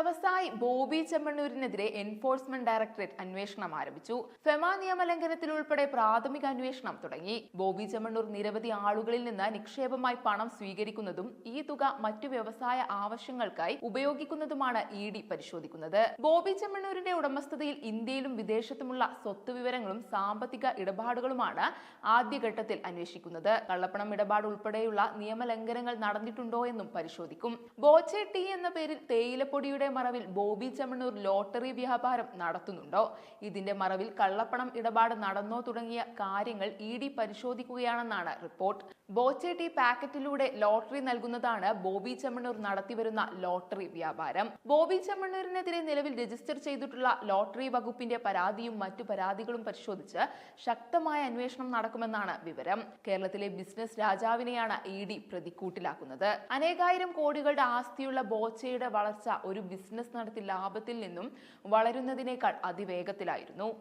വ്യവസായി Bobby ചെമ്മണ്ണൂരിനെതിരെ enforcement directorate അന്വേഷണം ആരംഭിച്ചു. ഫെമ നിയമലംഘനത്തിൽ ഉൾപ്പെടെ പ്രാഥമിക അന്വേഷണം തുടങ്ങി. ബോബി ചെമ്മണ്ണൂർ നിരവധി ആളുകളിൽ നിന്ന് നിക്ഷേപമായി പണം സ്വീകരിക്കുന്നതും ഈ തുക മറ്റു വ്യവസായ ആവശ്യങ്ങൾക്കായി ഉപയോഗിക്കുന്നതുമാണ് ഇഡി പരിശോധിക്കുന്നത്. ബോബി ചെമ്മണ്ണൂരിന്റെ ഉടമസ്ഥതയിൽ ഇന്ത്യയിലും വിദേശത്തുമുള്ള സ്വത്ത് വിവരങ്ങളും സാമ്പത്തിക ഇടപാടുകളുമാണ് ആദ്യഘട്ടത്തിൽ അന്വേഷിക്കുന്നത്. കള്ളപ്പണം ഇടപാട് ഉൾപ്പെടെയുള്ള നിയമലംഘനങ്ങൾ നടന്നിട്ടുണ്ടോ എന്നും പരിശോധിക്കും. ബോച്ചെ ടി എന്ന പേരിൽ തേയിലപ്പൊടിയുടെ മറവിൽ ബോബി ചെമ്മണ്ണൂർ ലോട്ടറി വ്യാപാരം നടത്തുന്നുണ്ടോ, ഇതിന്റെ മറവിൽ കള്ളപ്പണം ഇടപാട് നടന്നോ തുടങ്ങിയ കാര്യങ്ങൾ ഇഡി പരിശോധിക്കുകയാണെന്നാണ് റിപ്പോർട്ട്. ബോച്ചെ ടി പാക്കറ്റിലൂടെ ലോട്ടറി നൽകുന്നതാണ് ബോബി ചെമ്മണ്ണൂർ നടത്തിവരുന്ന ലോട്ടറി വ്യാപാരം. ബോബി ചെമ്മണ്ണൂരിനെതിരെ നിലവിൽ രജിസ്റ്റർ ചെയ്തിട്ടുള്ള ലോട്ടറി വകുപ്പിന്റെ പരാതിയും മറ്റു പരാതികളും പരിശോധിച്ച് ശക്തമായ അന്വേഷണം നടക്കുമെന്നാണ് വിവരം. കേരളത്തിലെ ബിസിനസ് രാജാവിനെയാണ് ഇഡി പ്രതിക്കൂട്ടിലാക്കുന്നത്. അനേകായിരം കോടികളുടെ ആസ്തിയുള്ള ബോച്ചയുടെ വളർച്ച ഒരു ബിസിനസ് നടത്തി ലാഭത്തിൽ നിന്നും വളരുന്നതിനേക്കാൾ അതിവേഗത്തിലായിരുന്നു.